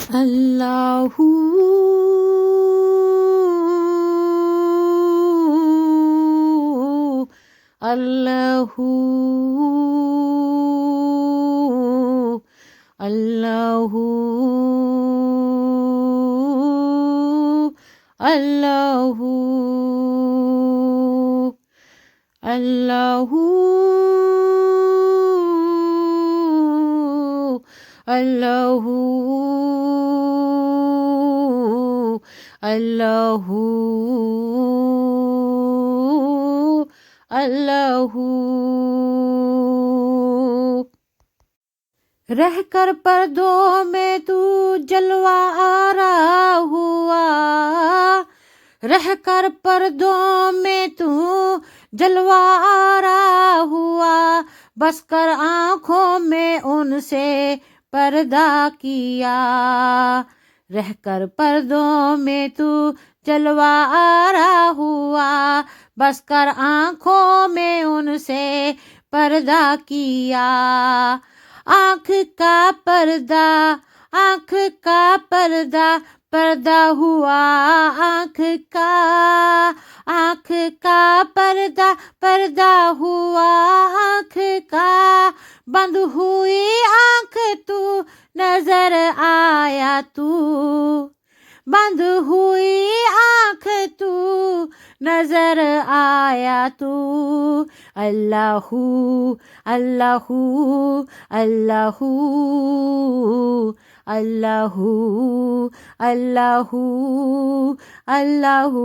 اللہ اللہ اللہ اللہ اللہ اللہ اللہ اللہ رہ کر پردوں میں تو جلوہ آرا ہوا، رہ کر پردوں میں تو جلوہ آرا ہوا، بس کر آنکھوں میں ان سے پردہ کیا، رہ کر پردوں میں تو جلوہ آرا ہوا، بس کر آنکھوں میں ان سے پردہ کیا، آنکھ کا پردہ، آنکھ کا پردہ، پردہ ہوا آنکھ کا پردہ، پردہ ہوا آنکھ کا، بند ہوئی آنکھ تو نظر آیا تو، بند ہوئی آنکھ تو نظر آیا تو، اللہ اللہ اللہ اللہ اللہ اللہ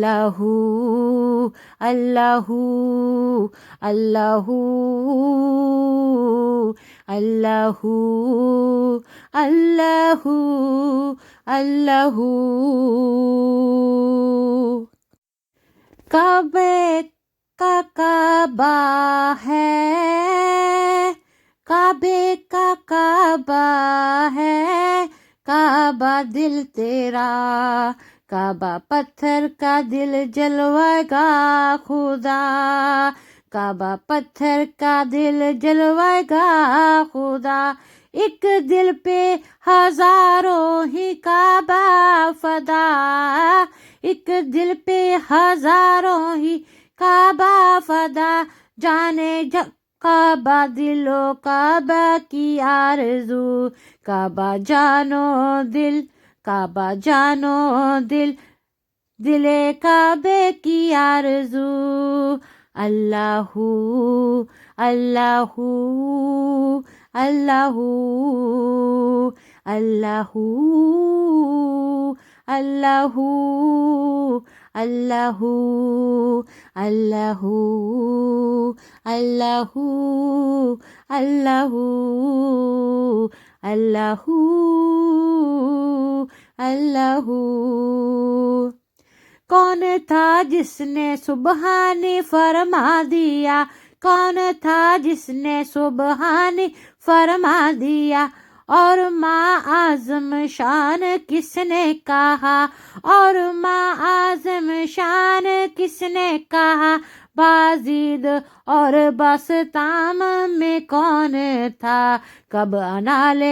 اللہ اللہ اللہ اللہ اللہ اللہ کعبے کا کعبہ ہے، کعبے کا کعبہ ہے، کعبہ دل تیرا، کعبہ پتھر کا دل جلوے گا خدا، کعبہ پتھر کا دل جلوے گا خدا، ایک دل پہ ہزاروں ہی کعبہ فدا، ایک دل پہ ہزاروں ہی کعبہ فدا، جانے کعبہ دلو کعبہ کی آرزو، کعبہ جانو دل، کعبہ جانو دل، دل کعبے کی آرزو، اللہ اللہ اللہ اللہ اللہ اللہ اللہ اللہ اللہ اللہ اللہ کون تھا جس نے سبحانی فرما دیا، کون تھا جس نے سبحانی فرما دیا، اور ماں اعظم شان کس نے کہا، اور ماں اعظم شان کس نے کہا، بازید اور بسطام میں کون تھا، کب انال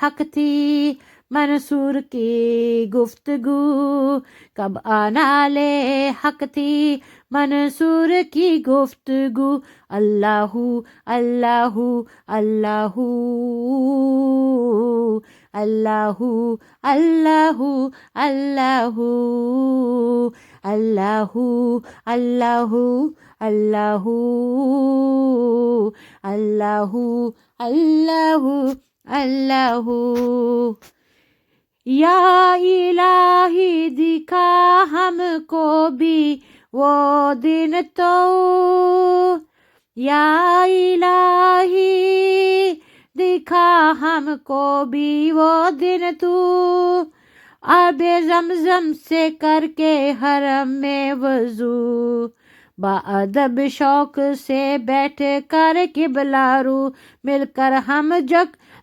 حق تھی منصور کی گفتگو، کب انال حق تھی منصور کی گفتگو، اللہ اللہ اللہ اللہ اللہ اللہ اللہ اللہ اللہ اللہ اللہ اللہ یا الہی دکھا ہم کو بھی وہ دن تو، یا الہی دکھا ہم کو بھی وہ دن تو، آب زمزم سے کر کے حرم میں وضو، باادب شوق سے بیٹھ کر قبلہ رو، مل کر ہم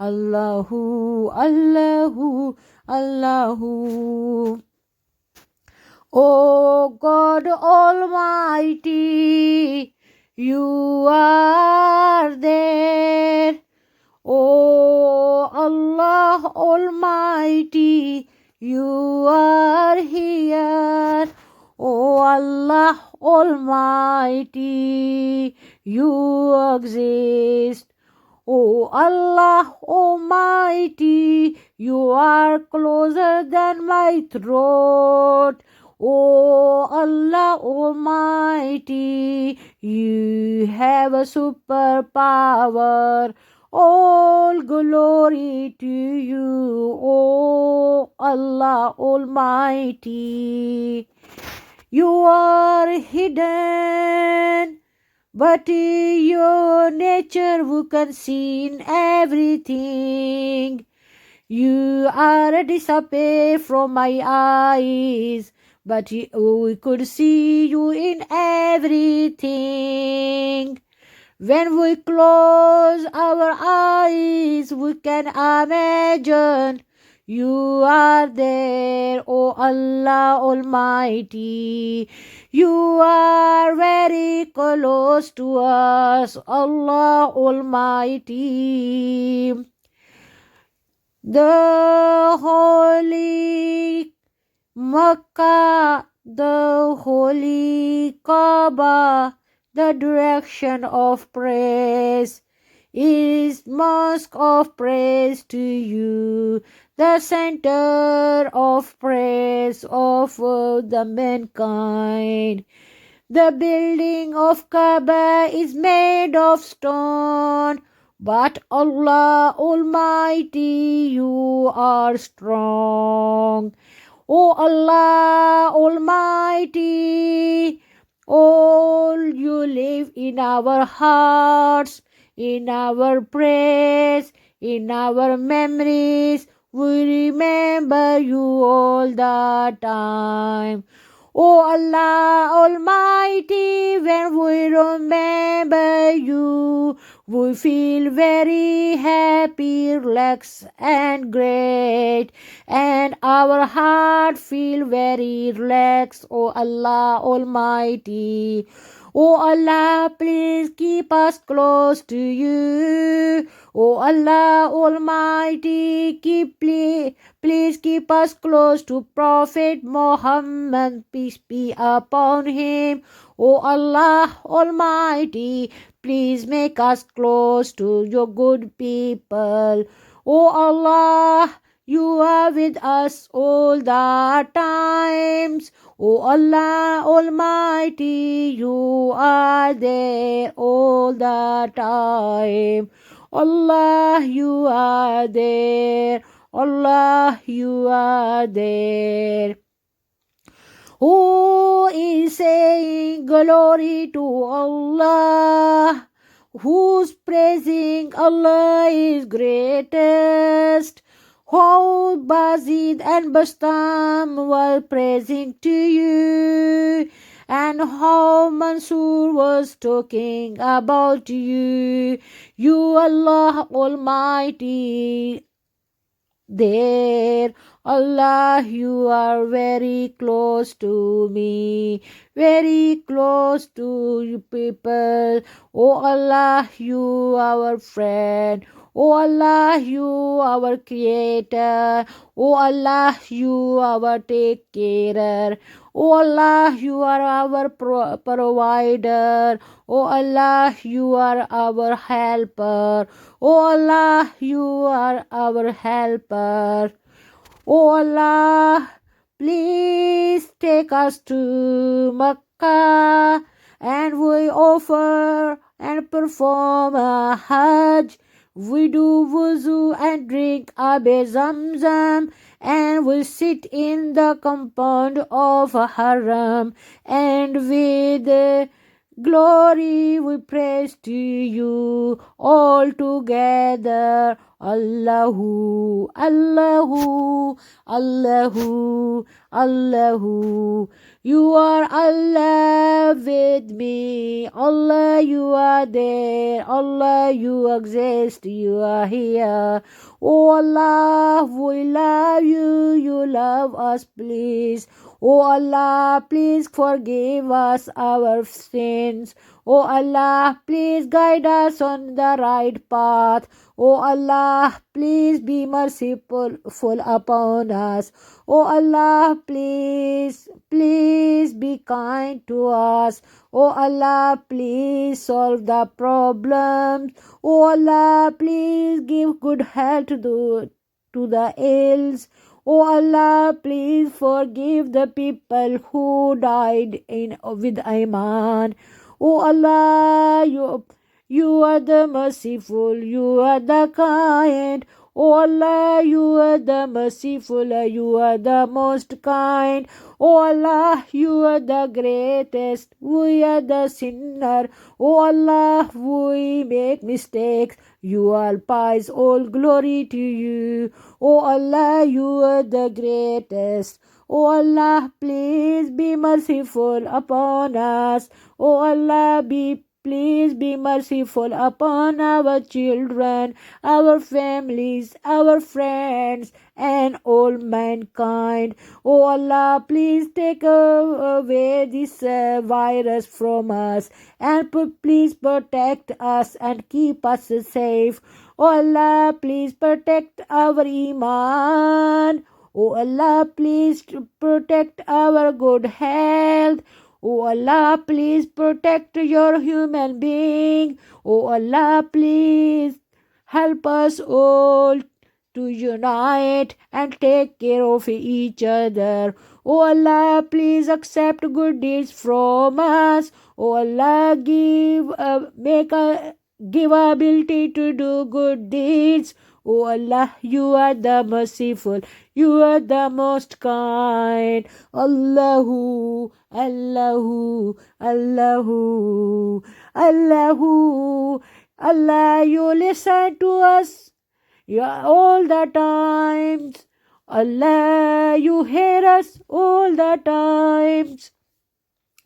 Allahu, Allahu, Allahu. O God Almighty, you are there. O Allah Almighty, you are here. O Allah Almighty, you exist. O Allah Almighty, you are closer than my throat. O Allah Almighty, you have a superpower. All glory to you, O Allah Almighty. You are hidden, but your nature we can see in everything. You are disappear from my eyes, but we could see you in everything. When we close our eyes, we can imagine you are there, O Allah Almighty. You are very close to us, Allah Almighty. The holy Makkah, the holy Kaaba, the direction of praise is mosque of praise to you, the center of praise of the mankind. The building of Kaaba is made of stone, but Allah Almighty, you are strong. O Allah Almighty, all you live in our hearts, in our prayers, in our memories. We remember you all the time. O Allah Almighty, when we remember you, we feel very happy, relaxed and great, and our heart feel very relaxed. O Allah Almighty, O Allah, please keep us close to you. O Allah Almighty, please keep us close to Prophet Muhammad, peace be upon him. O Allah Almighty, please make us close to your good people. O Allah, you are with us all the times. O Allah Almighty, you are there all the time. Allah, you are there. Allah, you are there. Who is saying glory to Allah? Who's praising Allah is greatest? How Bazid and Bastam were praising to you, and how Mansur was talking about you. You Allah Almighty there. Allah, you are very close to me, very close to you people. Oh Allah, you our friend. Oh Allah, you our creator. Oh Allah, you our take carer. Oh Allah, you are our provider. Oh Allah, you are our helper. Oh Allah, you are our helper. Oh Allah, please take us to Makkah, and we offer and perform a Hajj. We do wuzu and drink Abe Zamzam, and we sit in the compound of a Haram, and with glory we praise to you all together. Allahu, Allahu, Allahu, Allahu. You are Allah with me. Allah, you are there. Allah, you exist. You are here. Oh Allah, we love you. You love us, please. Oh Allah, please forgive us our sins. Oh Allah, please guide us on the right path. Oh Allah, please be merciful upon us. Oh Allah, please be kind to us. Oh Allah, please solve the problems. Oh Allah, please give good health to the ills. Oh Allah, please forgive the people who died with Iman. Oh Allah, you are the merciful, you are the kind. Oh Allah, you are the merciful, you are the most kind. Oh Allah, you are the greatest, we are the sinner. Oh Allah, we make mistakes. You are pious, all glory to you. Oh Allah, you are the greatest. Oh Allah, please be merciful upon us. Oh Allah, please be merciful upon our children, our families, our friends, and all mankind. Oh Allah, please take away this virus from us, and please protect us and keep us safe. Oh Allah, please protect our Iman. Oh Allah, please protect our good health. Oh Allah, please protect your human being. Oh Allah, please help us all to unite and take care of each other. Oh Allah, please accept good deeds from us. Oh Allah, give ability to do good deeds. Oh Allah, you are the merciful, you are the most kind. Allahu, Allahu, Allahu, Allahu. Allah, you listen to us, yeah, all the times. Allah, you hear us all the times.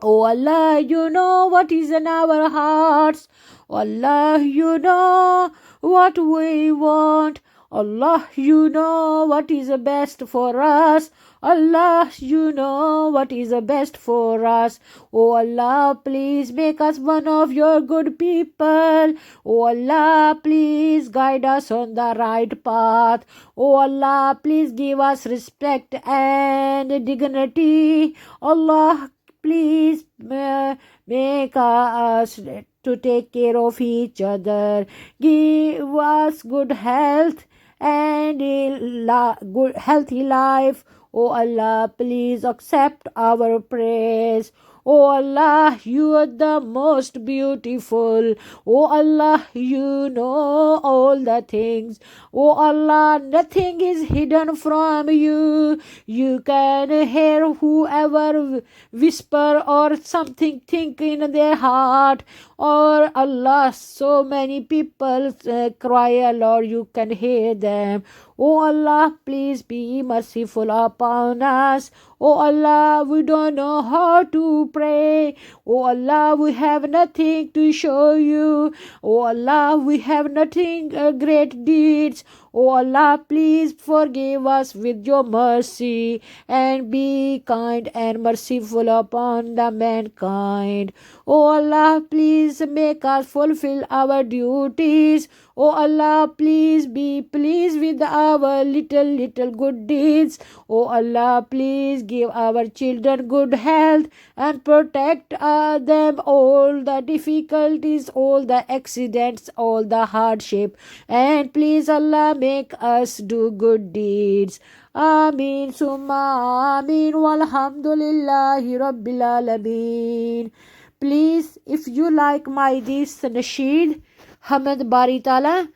Oh Allah, you know what is in our hearts. Allah, you know what we want. Allah, you know what is the best for us. Allah, you know what is the best for us. Oh Allah, please make us one of your good people. Oh Allah, please guide us on the right path. Oh Allah, please give us respect and dignity. Allah, please make us to take care of each other. Give us good health and a good healthy life. Oh Allah, please accept our praise. Oh Allah, you are the most beautiful. Oh Allah, you know all the things. Oh Allah, nothing is hidden from you. You can hear whoever whisper or something think in their heart. Or Allah, so many people cry, Lord, you can hear them. Oh Allah, please be merciful upon us. Oh Allah, we don't know how to pray. Oh Allah, we have nothing to show you. Oh Allah, we have nothing great deeds. Oh Allah, please forgive us with your mercy and be kind and merciful upon the mankind. Oh Allah, please make us fulfill our duties. Oh Allah, please be pleased with our little good deeds. Oh Allah, please give our children good health and protect them all the difficulties, all the accidents, all the hardship. And please Allah, make us do good deeds. Ameen summa ameen walhamdulillahi rabbil alameen. Please, if you like my this nasheed, Hamad Bari Tala,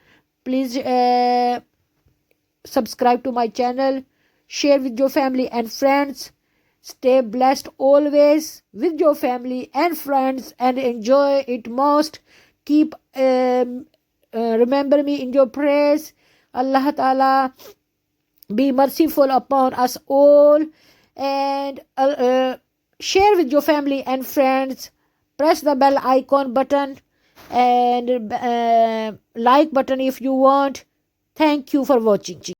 please subscribe to my channel, share with your family and friends. Stay blessed always with your family and friends and enjoy it most. Keep remember me in your prayers. Allah Ta'ala be merciful upon us all. And share with your family and friends. Press the bell icon button and like button if you want. Thank you for watching.